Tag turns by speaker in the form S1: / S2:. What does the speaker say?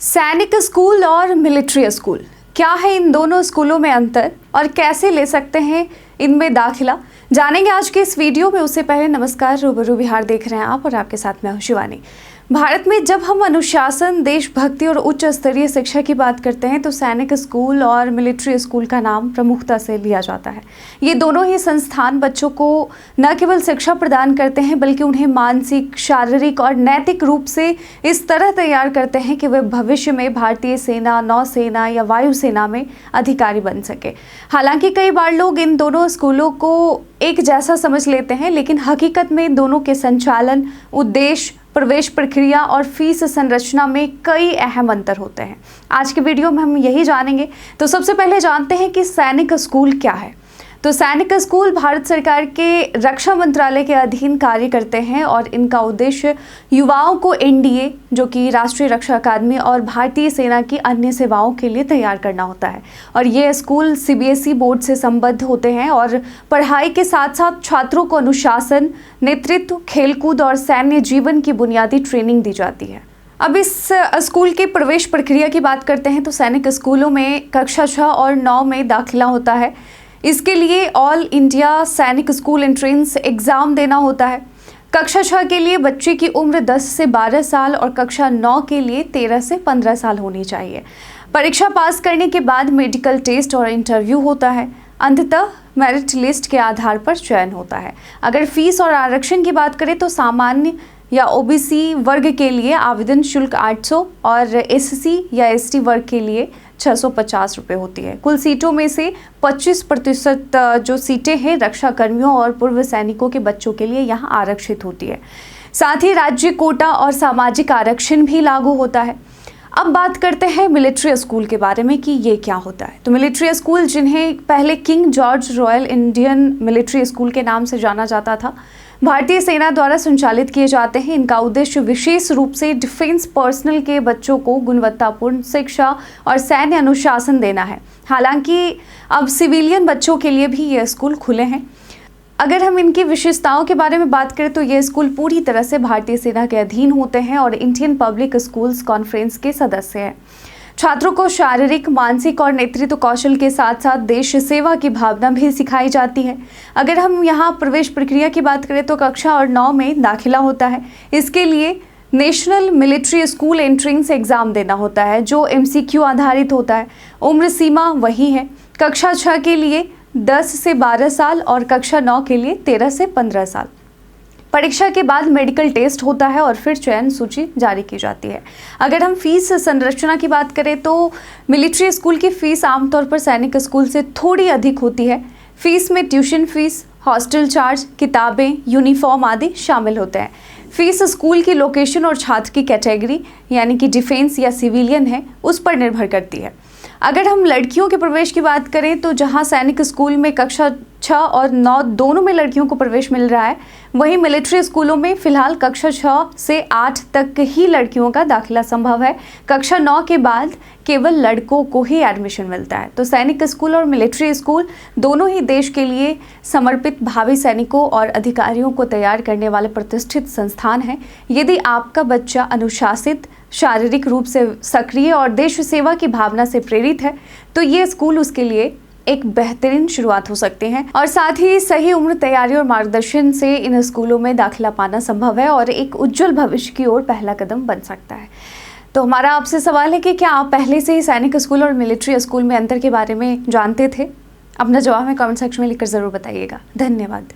S1: सैनिक स्कूल और military school, क्या है इन दोनों स्कूलों में अंतर और कैसे ले सकते हैं इनमें दाखिला, जानेंगे आज के इस वीडियो में। उससे पहले नमस्कार, रूबरू बिहार देख रहे हैं आप और आपके साथ मैं हूं शिवानी। भारत में जब हम अनुशासन, देशभक्ति और उच्च स्तरीय शिक्षा की बात करते हैं तो सैनिक स्कूल और मिलिट्री स्कूल का नाम प्रमुखता से लिया जाता है। ये दोनों ही संस्थान बच्चों को न केवल शिक्षा प्रदान करते हैं बल्कि उन्हें मानसिक, शारीरिक और नैतिक रूप से इस तरह तैयार करते हैं कि वे भविष्य में भारतीय सेना, नौसेना या वायुसेना में अधिकारी बन सके। हालांकि कई बार लोग इन दोनों स्कूलों को एक जैसा समझ लेते हैं, लेकिन हकीकत में दोनों के संचालन, उद्देश्य, प्रवेश प्रक्रिया और फीस संरचना में कई अहम अंतर होते हैं। आज के वीडियो में हम यही जानेंगे। तो सबसे पहले जानते हैं कि सैनिक स्कूल क्या है। तो सैनिक स्कूल भारत सरकार के रक्षा मंत्रालय के अधीन कार्य करते हैं और इनका उद्देश्य युवाओं को एनडीए, जो कि राष्ट्रीय रक्षा अकादमी, और भारतीय सेना की अन्य सेवाओं के लिए तैयार करना होता है। और ये स्कूल सीबीएसई बोर्ड से संबद्ध होते हैं और पढ़ाई के साथ साथ छात्रों को अनुशासन, नेतृत्व, खेलकूद और सैन्य जीवन की बुनियादी ट्रेनिंग दी जाती है। अब इस स्कूल की प्रवेश प्रक्रिया की बात करते हैं तो सैनिक स्कूलों में कक्षा 6 और 9 में दाखिला होता है। इसके लिए ऑल इंडिया सैनिक स्कूल एंट्रेंस एग्ज़ाम देना होता है। कक्षा 6 के लिए बच्चे की उम्र 10 से 12 साल और कक्षा 9 के लिए 13 से 15 साल होनी चाहिए। परीक्षा पास करने के बाद मेडिकल टेस्ट और इंटरव्यू होता है। अंततः मेरिट लिस्ट के आधार पर चयन होता है। अगर फीस और आरक्षण की बात करें तो सामान्य या ओबीसी वर्ग के लिए आवेदन शुल्क 800 और एससी या एसटी वर्ग के लिए 650 रुपये होती है। कुल सीटों में से 25% जो सीटें हैं रक्षा कर्मियों और पूर्व सैनिकों के बच्चों के लिए यहाँ आरक्षित होती है। साथ ही राज्य कोटा और सामाजिक आरक्षण भी लागू होता है। अब बात करते हैं मिलिट्री स्कूल के बारे में कि ये क्या होता है। तो मिलिट्री स्कूल, जिन्हें पहले king George royal Indian military school के नाम से जाना जाता था, भारतीय सेना द्वारा संचालित किए जाते हैं। इनका उद्देश्य विशेष रूप से डिफेंस पर्सनल के बच्चों को गुणवत्तापूर्ण शिक्षा और सैन्य अनुशासन देना है। हालांकि अब सिविलियन बच्चों के लिए भी ये स्कूल खुले हैं। अगर हम इनकी विशेषताओं के बारे में बात करें तो ये स्कूल पूरी तरह से भारतीय सेना के अधीन होते हैं और इंडियन पब्लिक स्कूल्स कॉन्फ्रेंस के सदस्य हैं। छात्रों को शारीरिक, मानसिक और नेतृत्व कौशल के साथ साथ देश सेवा की भावना भी सिखाई जाती है। अगर हम यहाँ प्रवेश प्रक्रिया की बात करें तो कक्षा और 9 में दाखिला होता है। इसके लिए national military school entrance exam देना होता है जो एमसीक्यू आधारित होता है। उम्र सीमा वही है। कक्षा 6 के लिए 10 से 12 साल और कक्षा 9 के लिए 13 से 15 साल। परीक्षा के बाद मेडिकल टेस्ट होता है और फिर चयन सूची जारी की जाती है। अगर हम फीस संरचना की बात करें तो मिलिट्री स्कूल की फीस आमतौर पर सैनिक स्कूल से थोड़ी अधिक होती है। फीस में ट्यूशन फीस, हॉस्टल चार्ज, किताबें, यूनिफॉर्म आदि शामिल होते हैं। फीस स्कूल की लोकेशन और छात्र की कैटेगरी, यानी कि डिफेंस या सिविलियन है, उस पर निर्भर करती है। अगर हम लड़कियों के प्रवेश की बात करें तो जहां सैनिक स्कूल में कक्षा 6 और 9 दोनों में लड़कियों को प्रवेश मिल रहा है, वहीं मिलिट्री स्कूलों में फिलहाल कक्षा 6 से 8 तक ही लड़कियों का दाखिला संभव है। कक्षा 9 के बाद केवल लड़कों को ही एडमिशन मिलता है। तो सैनिक स्कूल और मिलिट्री स्कूल दोनों ही देश के लिए समर्पित भावी सैनिकों और अधिकारियों को तैयार करने वाले प्रतिष्ठित संस्थान हैं। यदि आपका बच्चा अनुशासित, शारीरिक रूप से सक्रिय और देश सेवा की भावना से प्रेरित है तो ये स्कूल उसके लिए एक बेहतरीन शुरुआत हो सकती है। और साथ ही सही उम्र, तैयारी और मार्गदर्शन से इन स्कूलों में दाखिला पाना संभव है और एक उज्जवल भविष्य की ओर पहला कदम बन सकता है। तो हमारा आपसे सवाल है कि क्या आप पहले से ही सैनिक स्कूल और मिलिट्री स्कूल में अंतर के बारे में जानते थे? अपना जवाब हमें कमेंट सेक्शन में लिखकर ज़रूर बताइएगा। धन्यवाद।